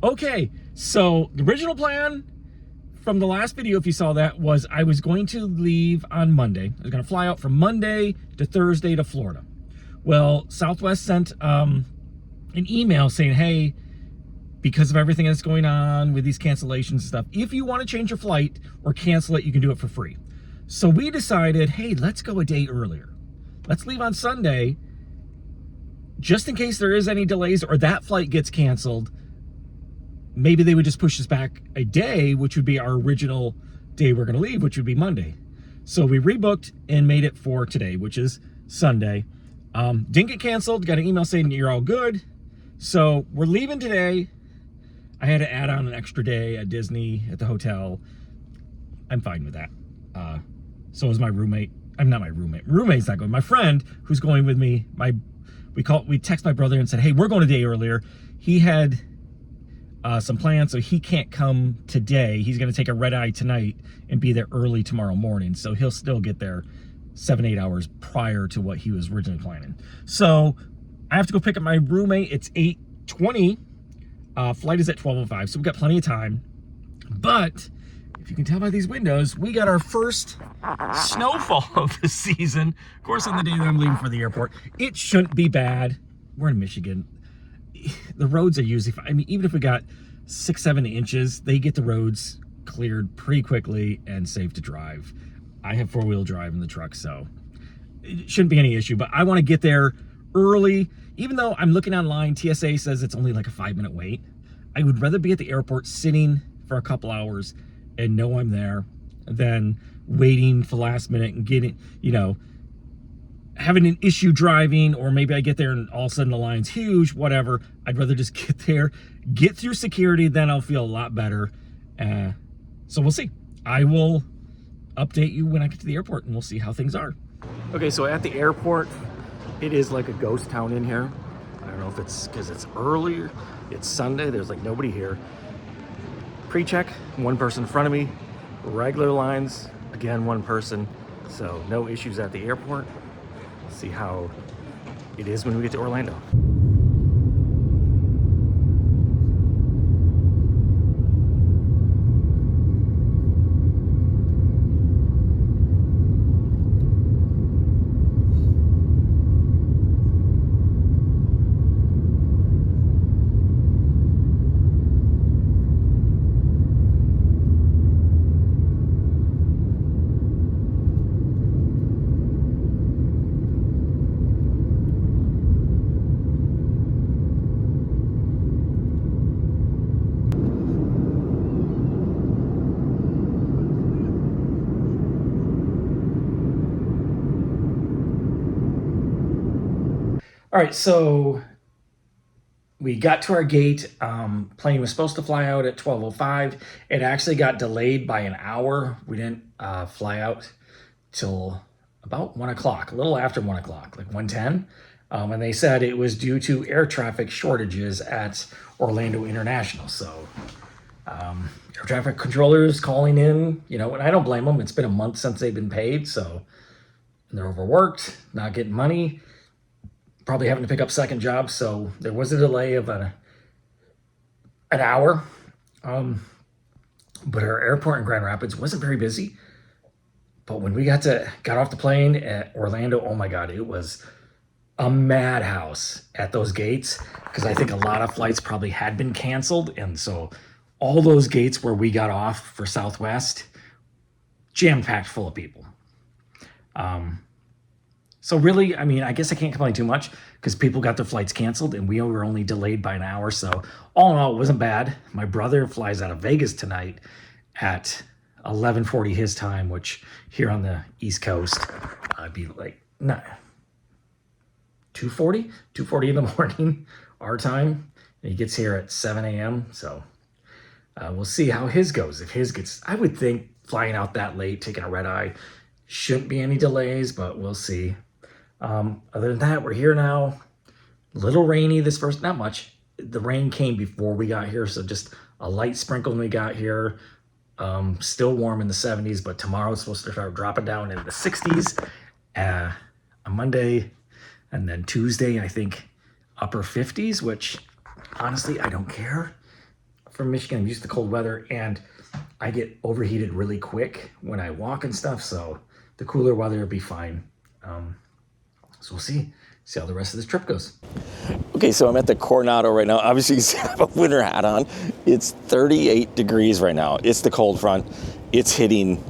Okay, so the original plan from the last video, if you saw that, was I was going to leave on Monday. I was going to fly out from Monday to Thursday to Florida. Well, Southwest sent an email saying, hey, because of everything that's going on with these cancellations and stuff, if you want to change your flight or cancel it, you can do it for free. So we decided, hey, let's go a day earlier. Let's leave on Sunday, just in case there is any delays or that flight gets canceled. Maybe they would just push us back a day, which would be our original day we're going to leave, which would be Monday. So we rebooked and made it for today, which is Sunday. Didn't get canceled. Got an email saying you're all good. So we're leaving today. I had to add on an extra day at Disney at the hotel. I'm fine with that. So is my roommate. I'm not my roommate. Roommate's not going. My friend who's going with me, we text my brother and said, hey, we're going a day earlier. He had some plans, so he can't come today. He's going to take a red eye tonight and be there early tomorrow morning. So he'll still get there 7-8 hours prior to what he was originally planning. So I have to go pick up my roommate. It's 8:20. Flight is at 12:05, so we've got plenty of time. But if you can tell by these windows, we got our first snowfall of the season. Of course, on the day that I'm leaving for the airport. It shouldn't be bad. We're in Michigan. The roads are usually fine. I mean, even if we got 6-7 inches, they get the roads cleared pretty quickly and safe to drive. I have 4-wheel drive in the truck, so it shouldn't be any issue. But I want to get there early. Even though I'm looking online, TSA says it's only like a 5-minute wait. I would rather be at the airport sitting for a couple hours and know I'm there than waiting for the last minute and getting, having an issue driving, or maybe I get there and all of a sudden the line's huge, whatever. I'd rather just get there, get through security, then I'll feel a lot better. So we'll see. I will update you when I get to the airport and we'll see how things are. Okay, so at the airport, it is like a ghost town in here. I don't know if it's because it's early, it's Sunday, there's like nobody here. Pre-check, one person in front of me. Regular lines, again, one person. So no issues at the airport. See how it is when we get to Orlando. All right, so we got to our gate. Plane was supposed to fly out at 12:05. It actually got delayed by an hour. We didn't fly out till about 1 o'clock, a little after 1 o'clock, like 1:10. And they said it was due to air traffic shortages at Orlando International. So air traffic controllers calling in, and I don't blame them. It's been a month since they've been paid, so they're overworked, not getting money. Probably having to pick up second jobs, so there was a delay of an hour. But our airport in Grand Rapids wasn't very busy. But when we got off the plane at Orlando, oh my God, it was a madhouse at those gates, because I think a lot of flights probably had been canceled, and so all those gates where we got off for Southwest, jam-packed full of people. So really, I mean, I guess I can't complain too much because people got their flights canceled and we were only delayed by an hour. So all in all, it wasn't bad. My brother flies out of Vegas tonight at 11:40 his time, which here on the East Coast, I'd be like, 2:40 in the morning, our time. And he gets here at 7 a.m. So we'll see how his goes. If his gets, I would think flying out that late, taking a red eye, shouldn't be any delays, but we'll see. Other than that, we're here now. A little rainy this first, not much. The rain came before we got here, so just a light sprinkle when we got here. Still warm in the 70s, but tomorrow it's supposed to start dropping down in the 60s. On Monday, and then Tuesday, I think upper 50s, which honestly, I don't care. from Michigan. I'm used to cold weather, and I get overheated really quick when I walk and stuff. So the cooler weather will be fine. So we'll see how the rest of this trip goes. Okay, so I'm at the Coronado right now. Obviously, you have a winter hat on. It's 38 degrees right now. It's the cold front. It's hitting,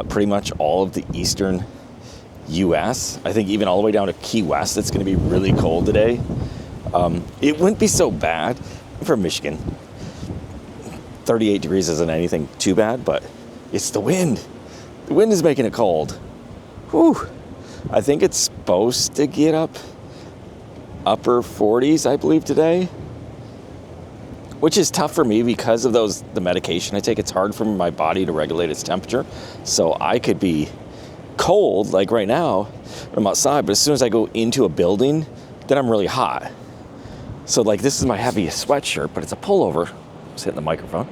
pretty much all of the eastern U.S. I think even all the way down to Key West, it's going to be really cold today. It wouldn't be so bad for Michigan. 38 degrees isn't anything too bad, but it's the wind. The wind is making it cold. Whew. I think it's supposed to get upper 40s, I believe, today, which is tough for me because of the medication I take. It's hard for my body to regulate its temperature. So I could be cold, like right now, I'm outside, but as soon as I go into a building, then I'm really hot. So like this is my heaviest sweatshirt, but it's a pullover. I'm just hitting the microphone.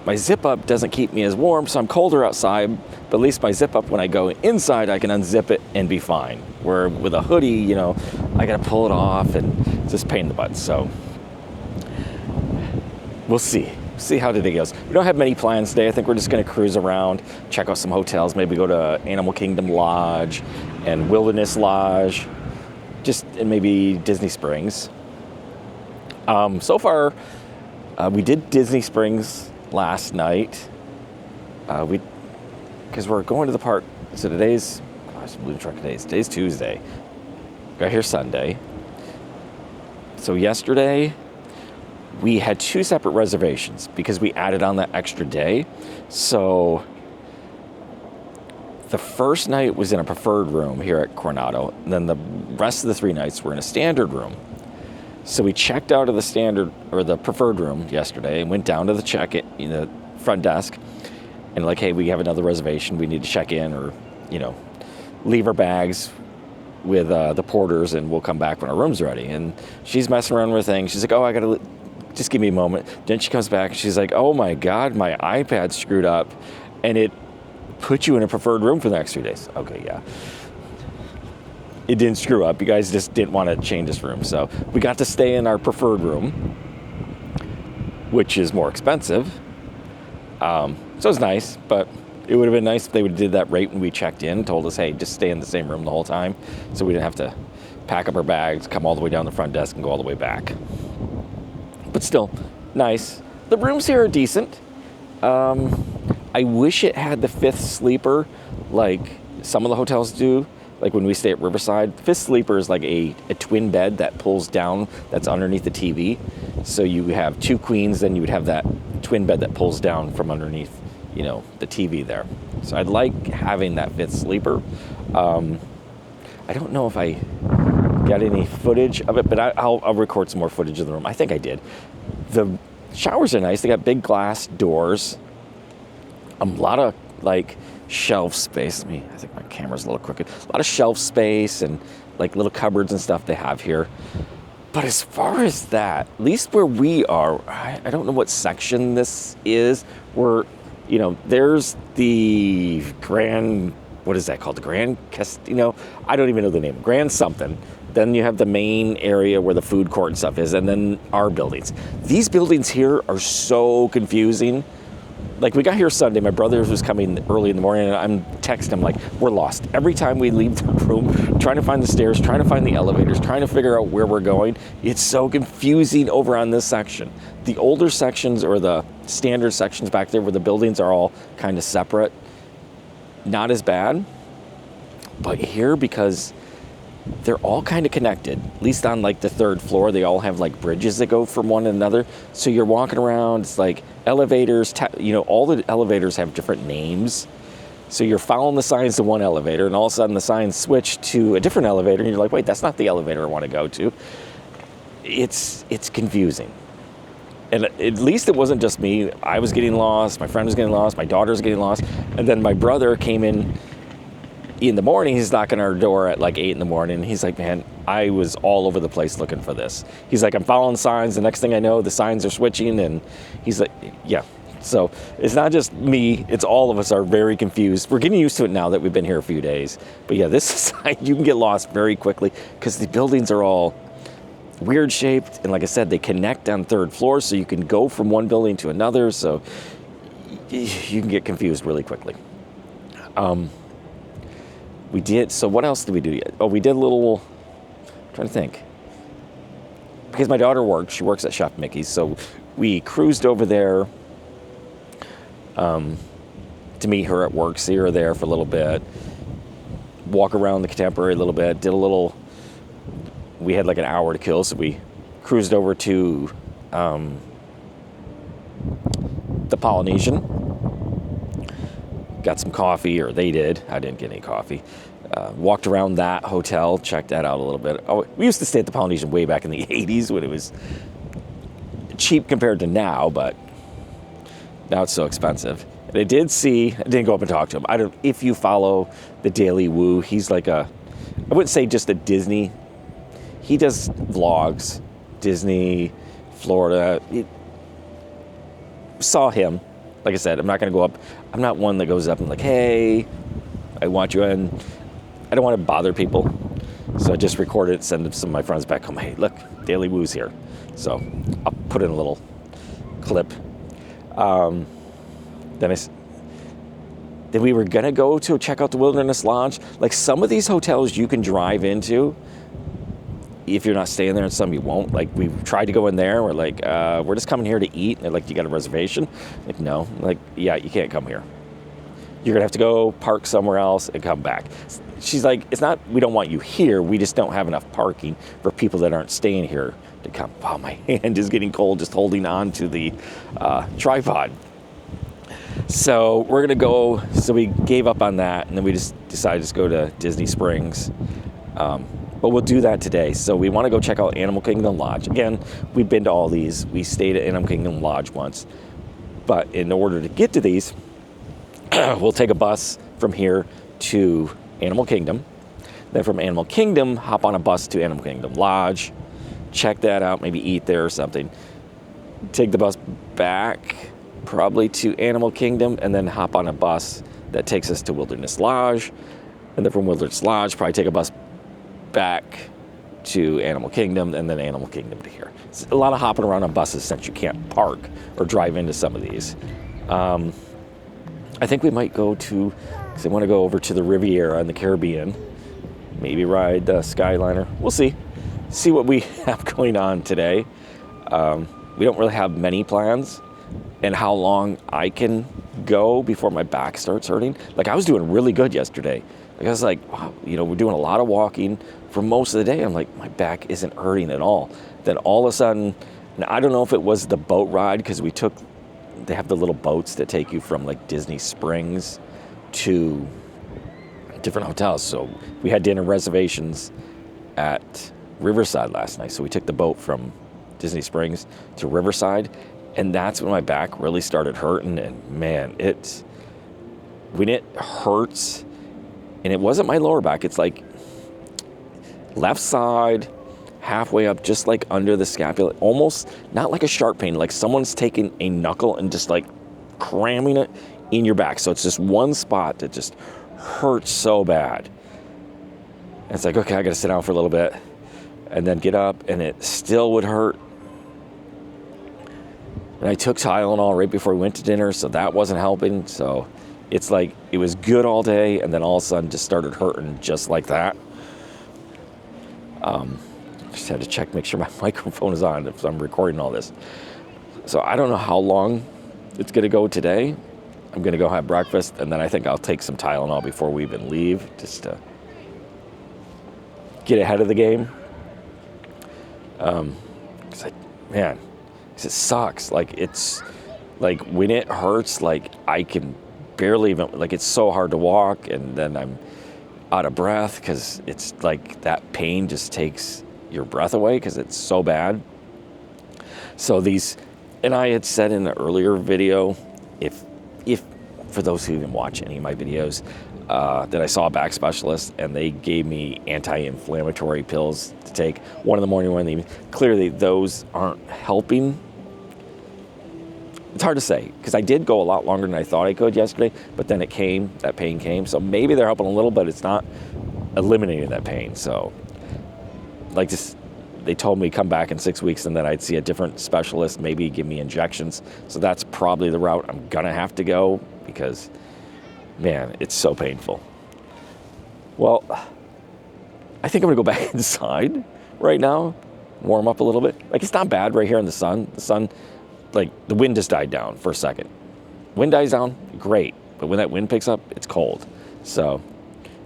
My zip up doesn't keep me as warm, so I'm colder outside, but at least my zip up, when I go inside, I can unzip it and be fine. Where with a hoodie, I gotta pull it off and it's just a pain in the butt. So we'll see how today goes. We don't have many plans today. I think we're just gonna cruise around, check out some hotels, maybe go to Animal Kingdom Lodge and Wilderness Lodge, and maybe Disney Springs. So far, we did Disney Springs last night. Because we're going to the park. So today's Tuesday. Got here Sunday. So yesterday, we had 2 separate reservations because we added on that extra day. So the first night was in a preferred room here at Coronado. And then the rest of the 3 nights were in a standard room. So we checked out of the standard or the preferred room yesterday and went down to the front desk and like, hey, we have another reservation. We need to check in or, leave our bags with the porters and we'll come back when our room's ready. And she's messing around with things. She's like, oh, just give me a moment. Then she comes back and she's like, oh my God, my iPad screwed up and it put you in a preferred room for the next 3 days. Okay, yeah. It didn't screw up. You guys just didn't want to change this room. So we got to stay in our preferred room, which is more expensive. So it's nice, but it would have been nice if they would have did that right when we checked in, told us, hey, just stay in the same room the whole time. So we didn't have to pack up our bags, come all the way down the front desk and go all the way back. But still, nice. The rooms here are decent. I wish it had the 5th sleeper like some of the hotels do. Like when we stay at Riverside, the 5th sleeper is like a twin bed that pulls down, that's underneath the TV. So you have 2 queens, then you would have that twin bed that pulls down from underneath, the TV there. So I'd like having that 5th sleeper. I don't know if I got any footage of it, but I'll record some more footage of the room. I think I did. The showers are nice. They got big glass doors. A lot of shelf space. I think my camera's a little crooked. A lot of shelf space and little cupboards and stuff they have here. But as far as that, at least where we are, I don't know what section this is. There's the Grand, what is that called? The Grand Casino? I don't even know the name. Grand something. Then you have the main area where the food court and stuff is, and then our buildings. These buildings here are so confusing. We got here Sunday, my brother was coming early in the morning, and I'm texting him we're lost. Every time we leave the room, trying to find the stairs, trying to find the elevators, trying to figure out where we're going. It's so confusing over on this section. The older sections or the standard sections back there where the buildings are all kind of separate, not as bad. But here, because they're all kind of connected, at least on the 3rd floor, they all have bridges that go from one another. So you're walking around, it's elevators, all the elevators have different names. So you're following the signs to one elevator and all of a sudden the signs switch to a different elevator and you're like, wait, that's not the elevator I want to go to. It's confusing. And at least it wasn't just me. I was getting lost, my friend was getting lost, my daughter was getting lost. And then my brother came in the morning, he's knocking our door at 8 in the morning. He's like, man, I was all over the place looking for this. He's like, I'm following signs. The next thing I know, the signs are switching. And he's like, yeah. So it's not just me. It's all of us are very confused. We're getting used to it now that we've been here a few days. But yeah, this is you can get lost very quickly because the buildings are all weird shaped, and like I said, they connect on 3rd floor, so you can go from one building to another, so you can get confused really quickly. So what else did we do? Oh, we did a little, I'm trying to think. Because my daughter she works at Chef Mickey's, so we cruised over there to meet her at work, see her there for a little bit, walk around the Contemporary a little bit, we had like an hour to kill, so we cruised over to the Polynesian, got some coffee, or they did. I didn't get any coffee. Walked around that hotel, checked that out a little bit. Oh, we used to stay at the Polynesian way back in the 80s when it was cheap compared to now, but now it's so expensive. And I didn't go up and talk to him. If you follow the Daily Woo, he's like I wouldn't say just a Disney. He does vlogs, Disney, Florida. Saw him. Like I said, I'm not going to go up. I'm not one that goes up and like, hey, I want you in. I don't want to bother people. So I just recorded it, send some of my friends back home. Hey, look, Daily Woo's here. So I'll put in a little clip. Then we were going to go to check out the Wilderness Lodge. Like some of these hotels you can drive into if you're not staying there, and some you won't. Like we tried to go in there. We're like, we're just coming here to eat. And they're like, you got a reservation? Like, no. Like, yeah, you can't come here. You're going to have to go park somewhere else and come back. She's like, it's not, we don't want you here. We just don't have enough parking for people that aren't staying here to come. Wow, my hand is getting cold just holding on to the tripod. So we're going to go, so we gave up on that, and then we just decided to just go to Disney Springs. But we'll do that today. So we want to go check out Animal Kingdom Lodge. Again, we've been to all these. We stayed at Animal Kingdom Lodge once. But in order to get to these, we'll take a bus from here to Animal Kingdom. Then from Animal Kingdom, hop on a bus to Animal Kingdom Lodge. Check that out, maybe eat there or something. Take the bus back, probably to Animal Kingdom, and then hop on a bus that takes us to Wilderness Lodge. And then from Wilderness Lodge, probably take a bus back to Animal Kingdom, and then Animal Kingdom to here. It's a lot of hopping around on buses since you can't park or drive into some of these. I think we might go to, because I want to go over to the Riviera in the Caribbean, maybe ride the Skyliner. We'll see what we have going on today. We don't really have many plans, and how long I can go before my back starts hurting. Like I was doing really good yesterday. Like I was like, wow, we're doing a lot of walking for most of the day. I'm like, my back isn't hurting at all. Then all of a sudden, now I don't know if it was the boat ride, because they have the little boats that take you from like Disney Springs to different hotels. So we had dinner reservations at Riverside last night. So we took the boat from Disney Springs to Riverside, and that's when my back really started hurting. And man, when it hurts, and it wasn't my lower back, it's like left side, halfway up, just like under the scapula, almost not like a sharp pain, like someone's taking a knuckle and just like cramming it in your back. So it's just one spot that just hurts so bad. And it's like, okay, I got to sit down for a little bit and then get up, and it still would hurt. And I took Tylenol right before we went to dinner, so that wasn't helping. So it's like it was good all day, and then all of a sudden just started hurting just like that. Just had to check, make sure my microphone is on if I'm recording all this. So I don't know how long it's going to go today. I'm going to go have breakfast, and then I think I'll take some Tylenol before we even leave, just to get ahead of the game. Because it sucks. Like it's like when it hurts, like I can barely even, like it's so hard to walk, and then I'm out of breath because it's like that pain just takes your breath away because it's so bad. So and I had said in the earlier video, if for those who even watch any of my videos, that I saw a back specialist and they gave me anti-inflammatory pills to take, one in the morning, one in the evening. Clearly those aren't helping. It's hard to say, because I did go a lot longer than I thought I could yesterday, but then that pain came. So maybe they're helping a little, but it's not eliminating that pain. So like just they told me come back in 6 weeks and then I'd see a different specialist, maybe give me injections. So that's probably the route I'm gonna have to go because, man, it's so painful. Well, I think I'm gonna go back inside right now, warm up a little bit. Like, it's not bad right here in the sun. The sun, like, the wind just died down for a second. Wind dies down, great. But when that wind picks up, it's cold. So,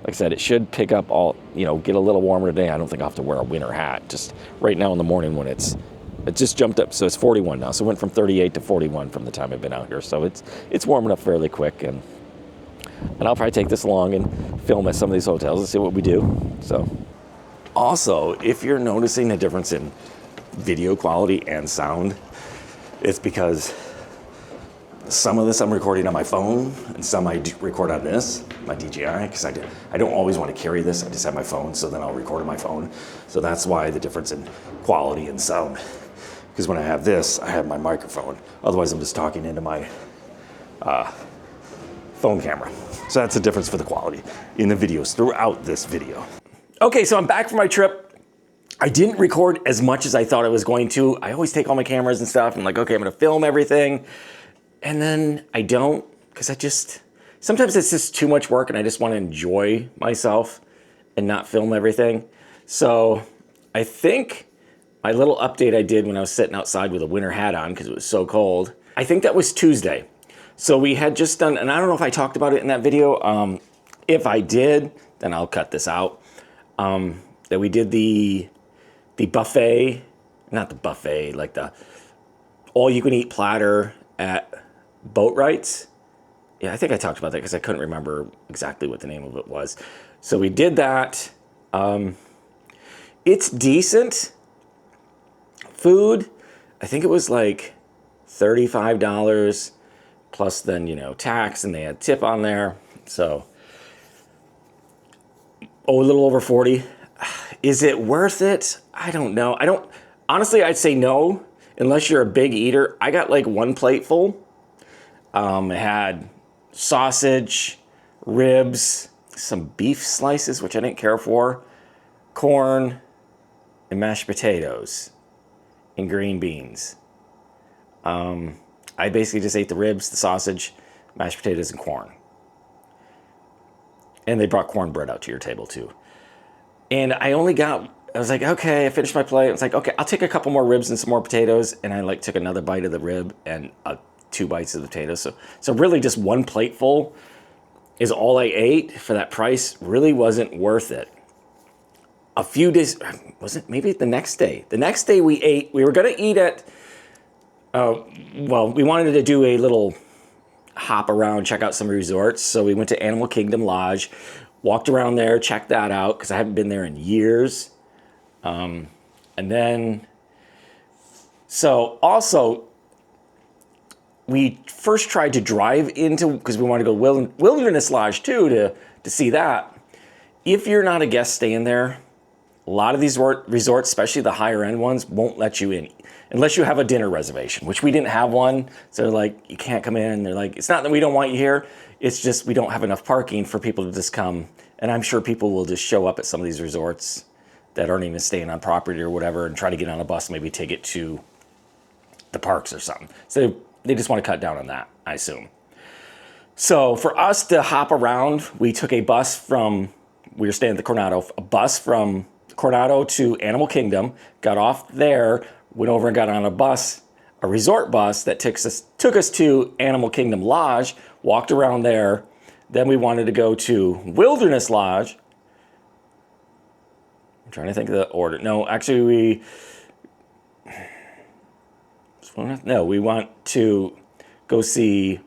like I said, it should pick up all, get a little warmer today. I don't think I'll have to wear a winter hat. Just right now in the morning when it just jumped up. So it's 41 now. So it went from 38 to 41 from the time I've been out here. So it's warming up fairly quick. And I'll probably take this along and film at some of these hotels and see what we do. So also, if you're noticing a difference in video quality and sound, it's because some of this I'm recording on my phone, and some I record on this, my DJI, because I don't always want to carry this. I just have my phone, so then I'll record on my phone. So that's why the difference in quality and sound. Because when I have this, I have my microphone. Otherwise, I'm just talking into my phone camera. So that's the difference for the quality in the videos throughout this video. Okay, so I'm back from my trip. I didn't record as much as I thought I was going to. I always take all my cameras and stuff. I'm like, okay, I'm gonna film everything. And then I don't, because sometimes it's just too much work and I just want to enjoy myself and not film everything. So I think my little update I did when I was sitting outside with a winter hat on because it was so cold, I think that was Tuesday. So we had just done, and I don't know if I talked about it in that video. If I did, then I'll cut this out. That we did the buffet, not the buffet, like the all-you-can-eat platter at Boatwright's. Yeah, I think I talked about that because I couldn't remember exactly what the name of it was. So we did that. It's decent food. I think it was like $35 plus then, tax, and they had tip on there. So, a little over 40. Is it worth it? I don't know. Honestly, I'd say no, unless you're a big eater. I got like one plate full. It had sausage, ribs, some beef slices, which I didn't care for, corn, and mashed potatoes, and green beans. I basically just ate the ribs, the sausage, mashed potatoes, and corn. And they brought cornbread out to your table too. And I was like, okay, I finished my plate. I was like, okay, I'll take a couple more ribs and some more potatoes. And I took another bite of the rib and 2 bites of the potatoes. So really just one plate full is all I ate for that price. Really wasn't worth it. A few days, was it maybe the next day? The next day we were gonna eat at, we wanted to do a little hop around, check out some resorts. So we went to Animal Kingdom Lodge, walked around there, checked that out because I haven't been there in years. And then, so also, we first tried to drive into, because we wanted to go Wilderness Lodge too to see that. If you're not a guest staying there, a lot of these resorts, especially the higher end ones, won't let you in unless you have a dinner reservation, which we didn't have one. So they're like, you can't come in. They're like, it's not that we don't want you here. It's just we don't have enough parking for people to just come. And I'm sure people will just show up at some of these resorts that aren't even staying on property or whatever and try to get on a bus, maybe take it to the parks or something. So they just want to cut down on that, I assume. So for us to hop around, we took a bus we were staying at the Coronado, a bus from Coronado to Animal Kingdom, got off there, went over and got on a resort bus that took us to Animal Kingdom Lodge, walked around there. Then we wanted to go to Wilderness Lodge. I'm trying to think of the order. No, actually we want to go see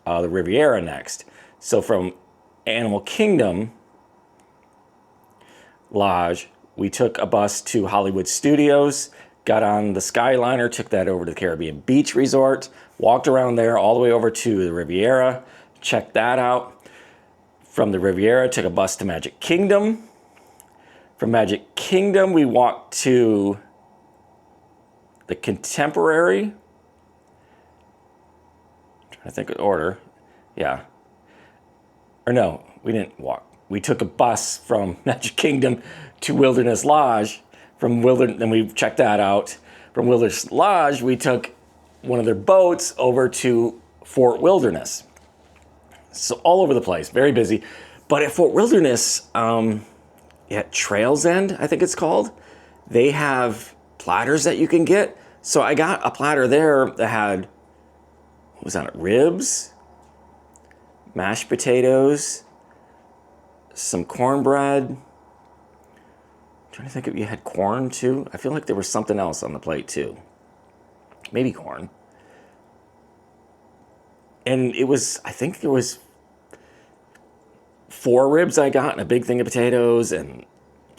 the Riviera next. So from Animal Kingdom Lodge, we took a bus to Hollywood Studios, got on the Skyliner, took that over to the Caribbean Beach Resort, walked around there all the way over to the Riviera, checked that out. From the Riviera, took a bus to Magic Kingdom. From Magic Kingdom, we walked to the Contemporary. I'm trying to think of the order. Yeah. Or no, we didn't walk. We took a bus from Magic Kingdom to Wilderness Lodge. from Wilderness, then we checked that out. From Wilderness Lodge, we took one of their boats over to Fort Wilderness. So all over the place, very busy. But at Fort Wilderness, at Trails End, I think it's called, they have platters that you can get. So I got a platter there that had, what was on it? Ribs, mashed potatoes, some cornbread. I'm trying to think if you had corn too. I feel like there was something else on the plate too. Maybe corn. And it was, I think there was 4 ribs I got and a big thing of potatoes and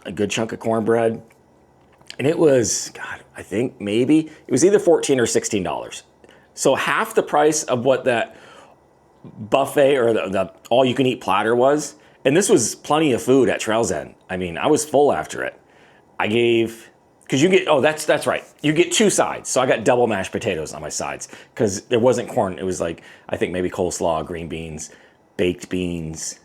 a good chunk of cornbread. And it was, God, I think maybe, it was either $14 or $16. So half the price of what that buffet or the all-you-can-eat platter was. And this was plenty of food at Trails End. I mean, I was full after it. I gave, because you get, oh, that's right. You get 2 sides. So I got double mashed potatoes on my sides because there wasn't corn. It was like, I think maybe coleslaw, green beans, baked beans,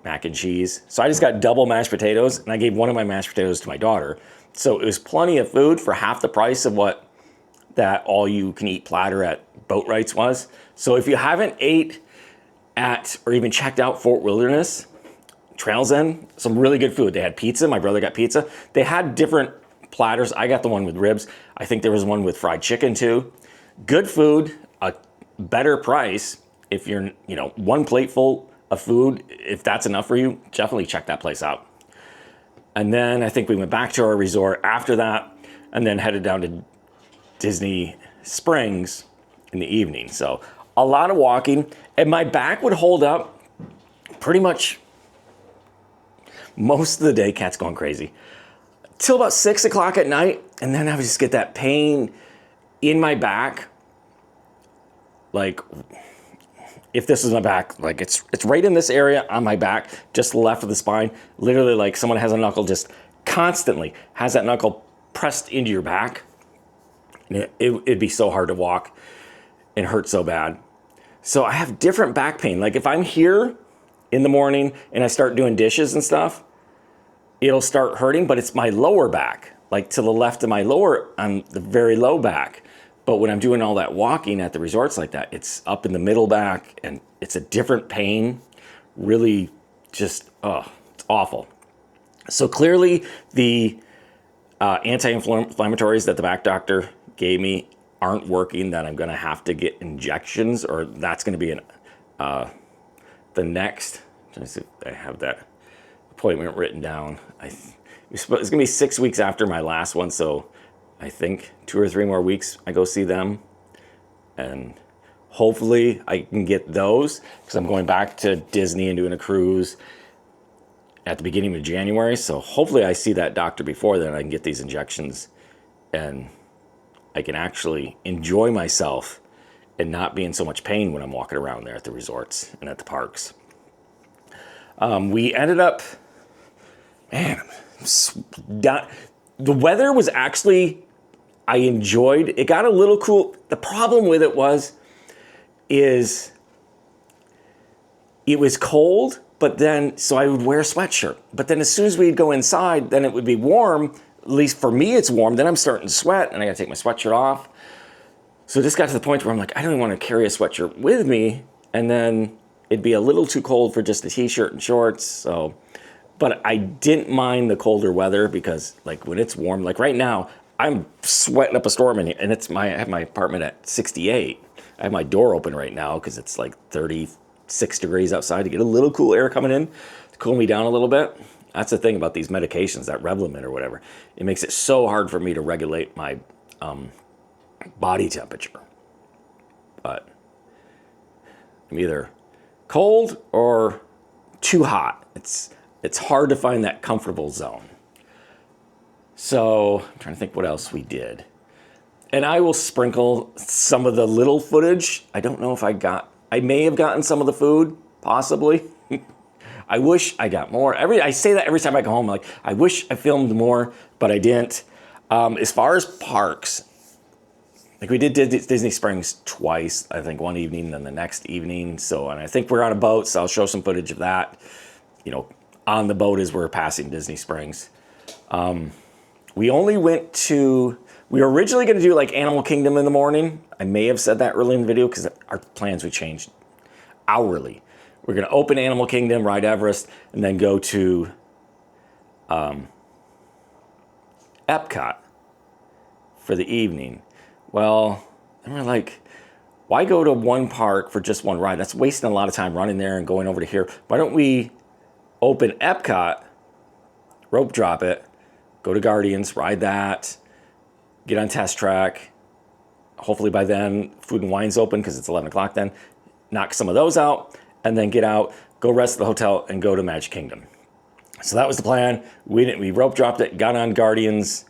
mac and cheese. So I just got double mashed potatoes, and I gave one of my mashed potatoes to my daughter. So it was plenty of food for half the price of what that all-you-can-eat platter at Boatwright's was. So if you haven't ate at or even checked out Fort Wilderness, Trails End, some really good food. They had pizza. My brother got pizza. They had different platters. I got the one with ribs. I think there was one with fried chicken too. Good food, a better price. If you're, one plate full of food, if that's enough for you, definitely check that place out. And then I think we went back to our resort after that and then headed down to Disney Springs in the evening. So a lot of walking, and my back would hold up pretty much most of the day. Cat's going crazy till about 6 o'clock at night, and then I would just get that pain in my back. Like, if this is my back, like it's right in this area on my back, just left of the spine. Literally, like someone has a knuckle, just constantly has that knuckle pressed into your back. And it'd be so hard to walk and hurt so bad. So I have different back pain. Like if I'm here in the morning and I start doing dishes and stuff, it'll start hurting, but it's my lower back, like to the left of my lower, on the very low back. But when I'm doing all that walking at the resorts like that, it's up in the middle back, and it's a different pain. Really just, it's awful. So clearly the anti-inflammatories that the back doctor gave me aren't working, that I'm going to have to get injections, or that's going to be the next, let me see if I have that appointment written down. It's going to be 6 weeks after my last one, so I think 2 or 3 more weeks I go see them, and hopefully I can get those, because I'm going back to Disney and doing a cruise at the beginning of January. So hopefully I see that doctor before then. I can get these injections and I can actually enjoy myself and not be in so much pain when I'm walking around there at the resorts and at the parks. We ended up, man, the weather was actually, I enjoyed. It got a little cool. The problem with it is it was cold, but then, so I would wear a sweatshirt. But then as soon as we'd go inside, then it would be warm. At least for me, it's warm. Then I'm starting to sweat, and I gotta take my sweatshirt off. So this got to the point where I'm like, I don't even want to carry a sweatshirt with me. And then it'd be a little too cold for just a t-shirt and shorts. So, but I didn't mind the colder weather, because like when it's warm, like right now, I'm sweating up a storm in here, and I have my apartment at 68. I have my door open right now because it's like 36 degrees outside to get a little cool air coming in to cool me down a little bit. That's the thing about these medications, that Revlimid or whatever. It makes it so hard for me to regulate my body temperature. But I'm either cold or too hot. It's hard to find that comfortable zone. So I'm trying to think what else we did. And I will sprinkle some of the little footage. I don't know if I may have gotten some of the food, possibly. I wish I got more. I say that every time I go home, like, I wish I filmed more, but I didn't. As far as parks, like we did Disney Springs twice, I think one evening, then the next evening. So, and I think we're on a boat, so I'll show some footage of that, on the boat as we're passing Disney Springs. We only went to, we were originally going to do like Animal Kingdom in the morning. I may have said that early in the video because our plans would change hourly. We're going to open Animal Kingdom, ride Everest, and then go to EPCOT for the evening. Well, and we're like, why go to one park for just one ride? That's wasting a lot of time running there and going over to here. Why don't we open Epcot, rope drop it, go to Guardians, ride that, get on Test Track. Hopefully by then, Food and Wine's open because it's 11 o'clock then. Knock some of those out, and then get out, go rest at the hotel, and go to Magic Kingdom. So that was the plan. We rope dropped it, got on Guardians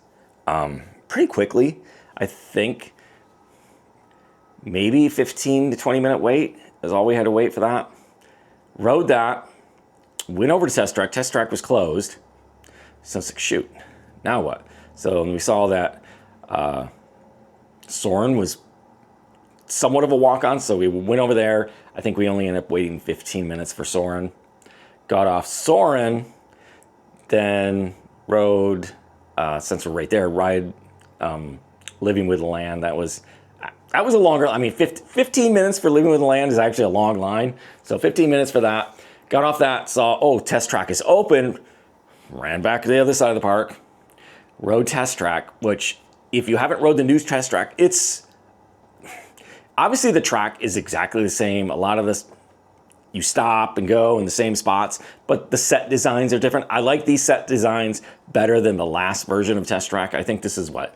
pretty quickly. I think maybe 15 to 20 minute wait is all we had to wait for that. Rode that, went over to Test Track. Test Track was closed. So it's like, shoot, now what? So we saw that Soarin' was somewhat of a walk-on, so we went over there. I think we only ended up waiting 15 minutes for Soarin'. Got off Soarin', then rode, since we're right there, ride Living with the Land. That was a longer, 15 minutes for Living with the Land is actually a long line. So 15 minutes for that. Got off that, saw, oh, Test Track is open. Ran back to the other side of the park. Rode Test Track, which if you haven't rode the new Test Track, it's, obviously the track is exactly the same. A lot of this, you stop and go in the same spots, but the set designs are different. I like these set designs better than the last version of Test Track. I think this is what,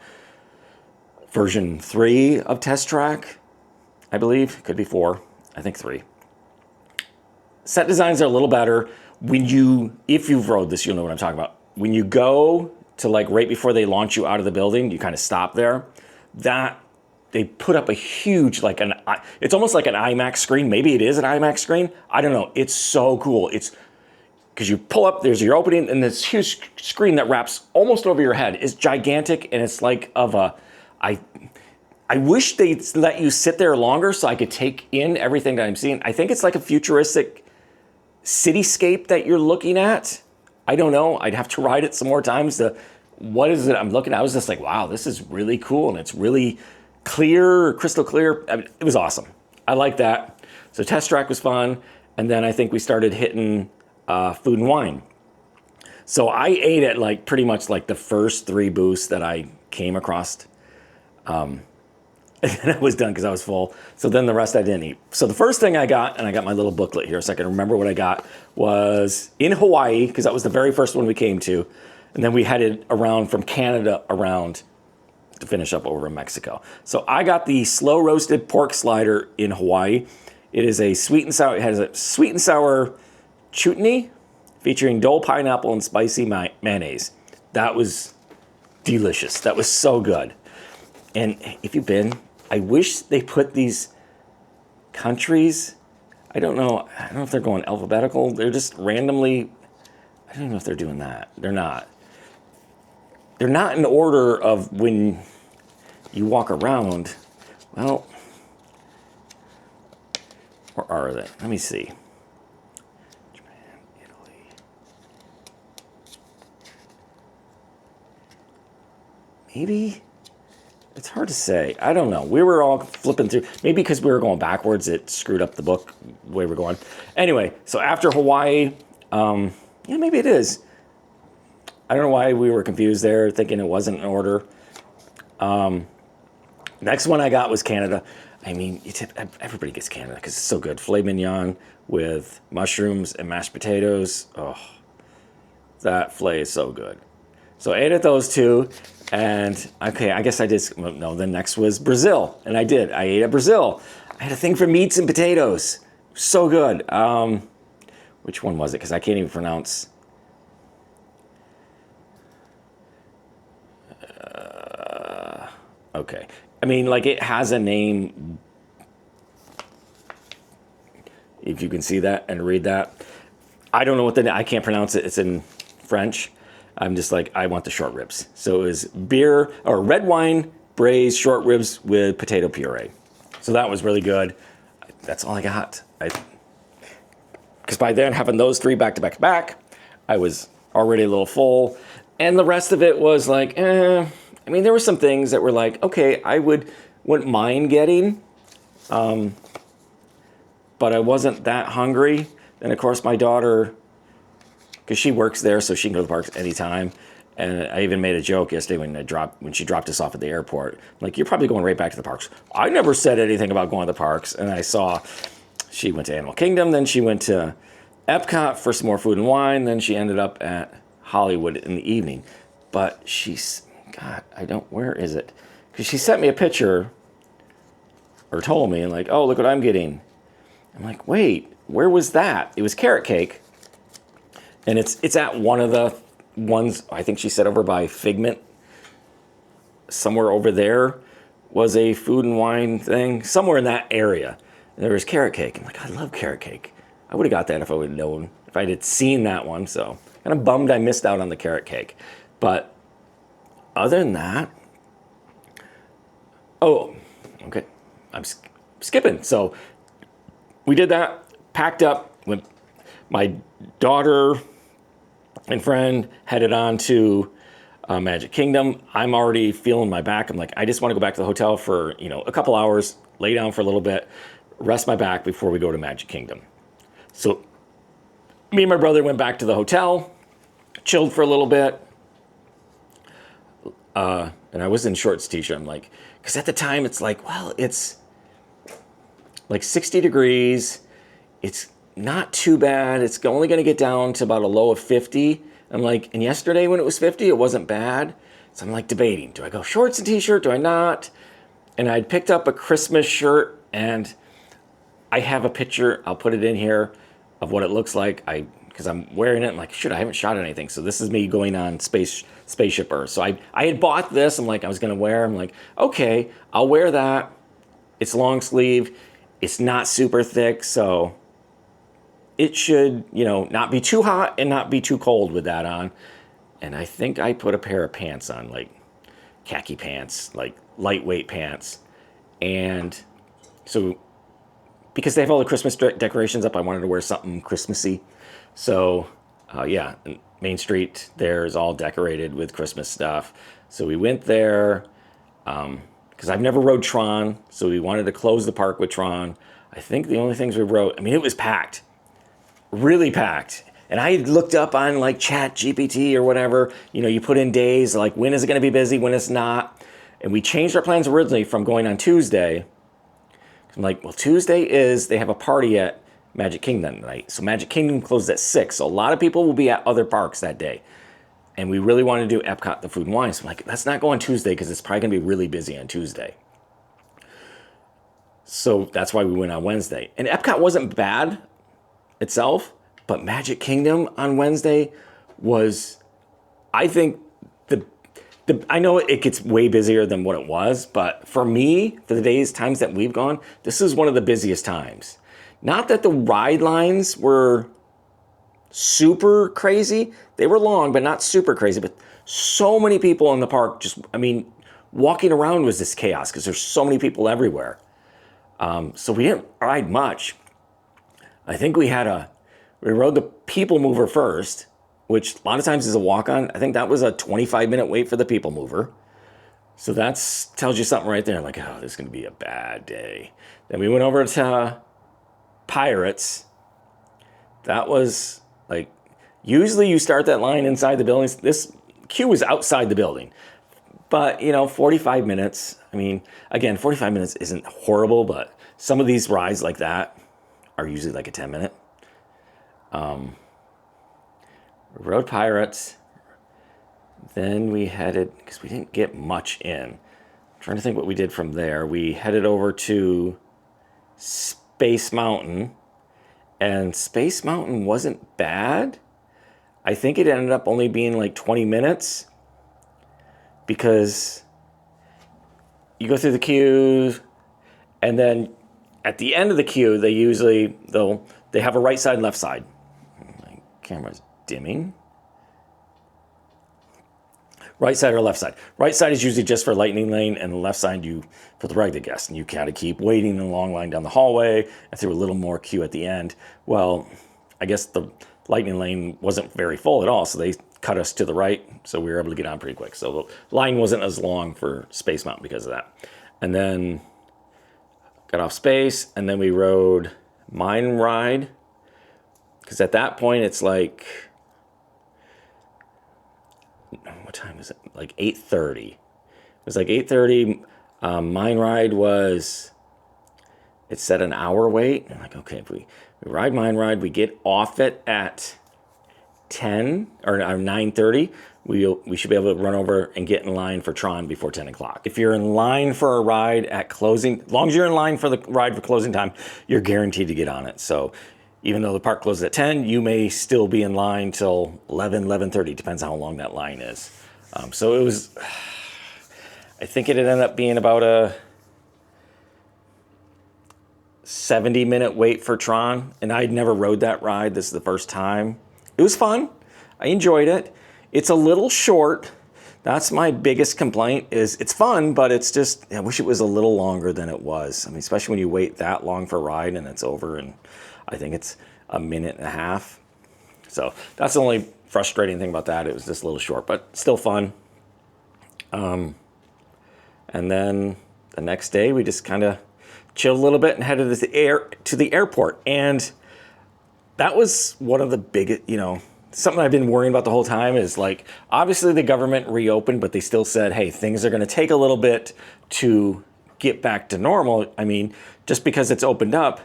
version 3 of Test Track, I believe. Could be 4. I think 3. Set designs are a little better. If you've rode this, you'll know what I'm talking about. When you go to like right before they launch you out of the building, you kind of stop there. That they put up a huge, like it's almost like an IMAX screen. Maybe it is an IMAX screen. I don't know. It's so cool. It's because you pull up, there's your opening, and this huge screen that wraps almost over your head. It's gigantic, and it's like I wish they'd let you sit there longer so I could take in everything that I'm seeing. I think it's like a futuristic cityscape that you're looking at. I don't know. I'd have to ride it some more times what is it I'm looking at? I was just like, wow, this is really cool, and it's really clear, crystal clear. It was awesome. I like that. So Test Track was fun, and then I think we started hitting Food and Wine. So I ate at like pretty much like the first 3 booths that I came across. And I was done because I was full. So then the rest I didn't eat. So the first thing I got, and I got my little booklet here so I can remember what I got, was in Hawaii, because that was the very first one we came to. And then we headed around from Canada around to finish up over in Mexico. So I got the slow roasted pork slider in Hawaii. It is a sweet and sour, it has a sweet and sour chutney featuring Dole pineapple and spicy mayonnaise. That was delicious. That was so good. And if you've been, I wish they put these countries, I don't know if they're going alphabetical. They're just randomly, I don't know if they're doing that. They're not. They're not in order of when you walk around. Well, where are they? Let me see. Japan, Italy. Maybe? It's hard to say. I don't know. We were all flipping through. Maybe because we were going backwards, it screwed up the book the way we're going. Anyway, so after Hawaii, yeah, maybe it is. I don't know why we were confused there, thinking it wasn't in order. Next one I got was Canada. I mean, everybody gets Canada because it's so good. Filet mignon with mushrooms and mashed potatoes. Oh, that filet is so good. So I ate at those 2. And okay, I guess I did. Well, no, the next was Brazil, and I did. I ate at Brazil. I had a thing for meats and potatoes. So good. Which one was it? Because I can't even pronounce. Okay. I mean, like it has a name. If you can see that and read that, I don't know what I can't pronounce it. It's in French. I'm just like, I want the short ribs. So it was beer or red wine braised short ribs with potato puree. So that was really good. That's all I got. Because by then, having those 3 back to back to back, I was already a little full. And the rest of it was like, I mean, there were some things that were like, okay, wouldn't mind getting, but I wasn't that hungry. And of course, my daughter, because she works there, so she can go to the parks anytime. And I even made a joke yesterday when she dropped us off at the airport. I'm like, you're probably going right back to the parks. I never said anything about going to the parks. And I saw she went to Animal Kingdom, then she went to EPCOT for some more food and wine, then she ended up at Hollywood in the evening. But where is it? Because she sent me a picture, or told me, and like, oh, look what I'm getting. I'm like, wait, where was that? It was carrot cake. And it's at one of the ones, I think she said over by Figment. Somewhere over there was a food and wine thing. Somewhere in that area. And there was carrot cake. I'm like, I love carrot cake. I would have got that if I would have known, if I had seen that one. So kind of bummed I missed out on the carrot cake. But other than that, oh, okay, I'm skipping. So we did that, packed up, with my daughter and friend headed on to Magic Kingdom. I'm already feeling my back. I'm like, I just want to go back to the hotel for, a couple hours, lay down for a little bit, rest my back before we go to Magic Kingdom. So me and my brother went back to the hotel, chilled for a little bit. And I was in shorts t-shirt. I'm like, because at the time it's like, well, it's like 60 degrees. It's not too bad. It's only going to get down to about a low of 50. I'm like, and yesterday when it was 50, it wasn't bad. So I'm like debating, do I go shorts and t-shirt? Do I not? And I'd picked up a Christmas shirt, and I have a picture. I'll put it in here of what it looks like. Because I'm wearing it. I'm like, shit, I haven't shot anything. So this is me going on Spaceship Earth. So I had bought this. I'm like, I was going to wear. I'm like, okay, I'll wear that. It's long sleeve. It's not super thick. So it should, not be too hot and not be too cold with that on. And I think I put a pair of pants on, like khaki pants, like lightweight pants. And so because they have all the Christmas decorations up, I wanted to wear something Christmassy. So, yeah, Main Street there is all decorated with Christmas stuff. So we went there because I've never rode Tron, so we wanted to close the park with Tron. I think the only things we rode, it was packed, really packed. And I looked up on like Chat GPT or whatever, you put in days, like when is it going to be busy, when it's not. And we changed our plans originally from going on Tuesday. I'm like, well, Tuesday they have a party at Magic Kingdom night. So Magic Kingdom closed at 6. So a lot of people will be at other parks that day. And we really want to do EPCOT, the food and wine. So I'm like, let's not go on Tuesday because it's probably going to be really busy on Tuesday. So that's why we went on Wednesday. And EPCOT wasn't bad itself, but Magic Kingdom on Wednesday was, I think, I know it gets way busier than what it was, but for me, for the times that we've gone, this is one of the busiest times. Not that the ride lines were super crazy. They were long, but not super crazy. But so many people in the park, walking around was this chaos because there's so many people everywhere. So we didn't ride much. I think we rode the People Mover first, which a lot of times is a walk-on. I think that was a 25-minute wait for the People Mover. So that tells you something right there. I'm like, oh, this is going to be a bad day. Then we went over to Pirates. That was like, usually you start that line inside the building. This queue was outside the building. But, 45 minutes. Again, 45 minutes isn't horrible, but some of these rides like that are usually like a 10-minute. Rode Pirates. Then we headed, because we didn't get much in. I'm trying to think what we did from there. We headed over to Space Mountain. And Space Mountain wasn't bad. I think it ended up only being like 20 minutes. Because you go through the queues, and then at the end of the queue, they have a right side and left side. My camera's dimming. Right side or left side? Right side is usually just for Lightning Lane, and the left side for the regular guests. And you kind of keep waiting in a long line down the hallway and through a little more queue at the end. Well, I guess the Lightning Lane wasn't very full at all, so they cut us to the right, so we were able to get on pretty quick. So the line wasn't as long for Space Mountain because of that. And then got off Space, and then we rode Mine Ride, because at that point it's like, what time is it? Like 8:30. It was like 8:30. Mine Ride was, it said an hour wait. I'm like, okay, if we ride Mine Ride, we get off it at 10 or 9:30. We should be able to run over and get in line for Tron before 10 o'clock. If you're in line for a ride at closing, as long as you're in line for the ride for closing time, you're guaranteed to get on it. So even though the park closes at 10, you may still be in line till 11:30, depends how long that line is. So it was, I think it ended up being about a 70-minute wait for Tron, and I'd never rode that ride. This is the first time. It was fun. I enjoyed it. It's a little short. That's my biggest complaint, is it's fun, but it's just, I wish it was a little longer than it was. I mean, especially when you wait that long for a ride and it's over, and I think it's a minute and a half. So that's the only frustrating thing about that. It was just a little short, but still fun. And then the next day we just kind of chilled a little bit and headed to the airport. And that was one of the biggest, something I've been worrying about the whole time is, like, obviously the government reopened, but they still said, hey, things are going to take a little bit to get back to normal. I mean, just because it's opened up,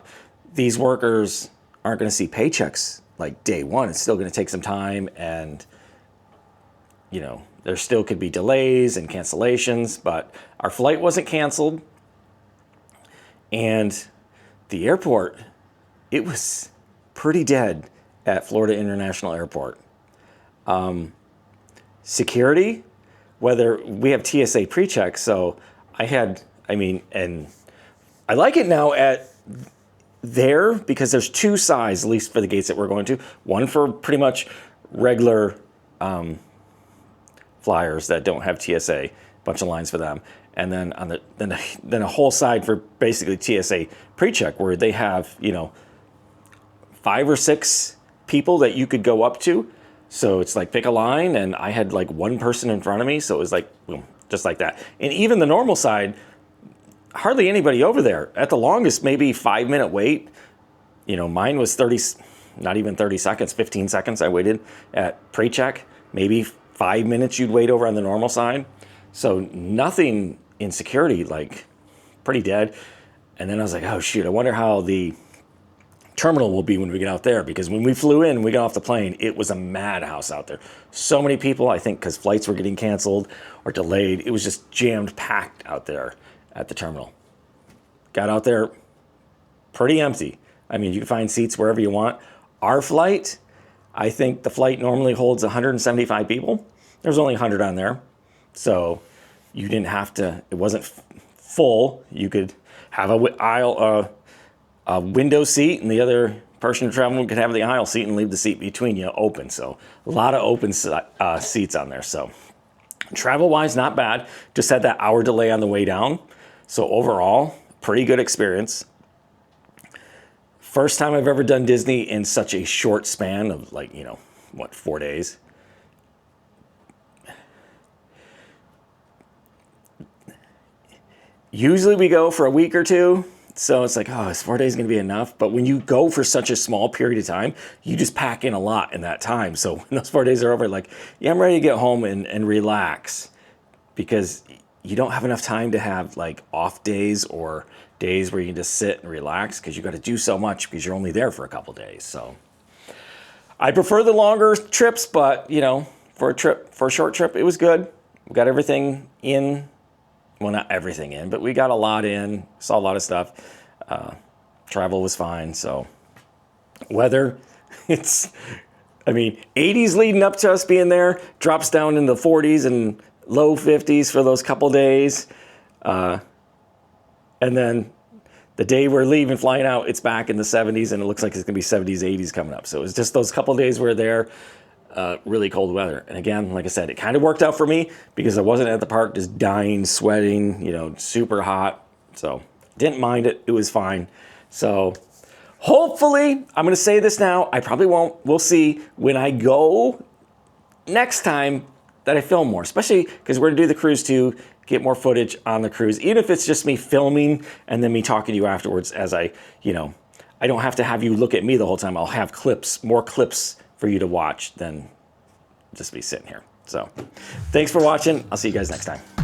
these workers aren't going to see paychecks like day one. It's still going to take some time, and, there still could be delays and cancellations, but our flight wasn't canceled. And the airport, it was pretty dead at Florida International Airport. Security, whether we have TSA pre-check, so and I like it now at there because there's two sides, at least for the gates that we're going to. One for pretty much regular flyers that don't have TSA, bunch of lines for them. And then on then a whole side for basically TSA pre-check, where they have 5 or 6 people that you could go up to. So it's like pick a line, and I had like one person in front of me, so it was like boom, just like that. And even the normal side, hardly anybody over there. At the longest, maybe 5-minute wait. Mine was 30, not even 30 seconds, 15 seconds I waited at pre-check. Maybe 5 minutes you'd wait over on the normal side. So nothing in security, like pretty dead. And then I was like, oh shoot, I wonder how the terminal will be when we get out there, because when we flew in, we got off the plane, it was a madhouse out there. So many people, I think because flights were getting canceled or delayed, it was just jammed packed out there at the terminal. Got out there pretty empty. I mean, you can find seats wherever you want. Our flight, I think the flight normally holds 175 people. There's only 100 on there. So you didn't have to, it wasn't full. You could have a window seat, and the other person traveling could have the aisle seat and leave the seat between you open. So a lot of open seats on there. So travel-wise, not bad. Just had that hour delay on the way down. So overall, pretty good experience. First time I've ever done Disney in such a short span of 4 days. Usually we go for a week or two. So it's like, is 4 days going to be enough? But when you go for such a small period of time, you just pack in a lot in that time. So when those 4 days are over, I'm ready to get home and relax, because you don't have enough time to have off days or days where you can just sit and relax, because you got to do so much because you're only there for a couple days. So I prefer the longer trips, but for a short trip, it was good. We got everything in. Well, not everything in, but we got a lot in, saw a lot of stuff. Travel was fine. So weather, 80s leading up to us being there, drops down in the 40s and low 50s for those couple days. And then the day we're leaving, flying out, it's back in the 70s, and it looks like it's going to be 70s, 80s coming up. So it was just those couple days we're there. Really cold weather. And again, like I said, it kind of worked out for me because I wasn't at the park just dying, sweating, super hot. So didn't mind it. It was fine. So hopefully, I'm going to say this now. I probably won't. We'll see. When I go next time that I film more, especially because we're gonna do the cruise too, get more footage on the cruise, even if it's just me filming and then me talking to you afterwards as I don't have to have you look at me the whole time. I'll have clips, more clips for you to watch than just be sitting here. So thanks for watching. I'll see you guys next time.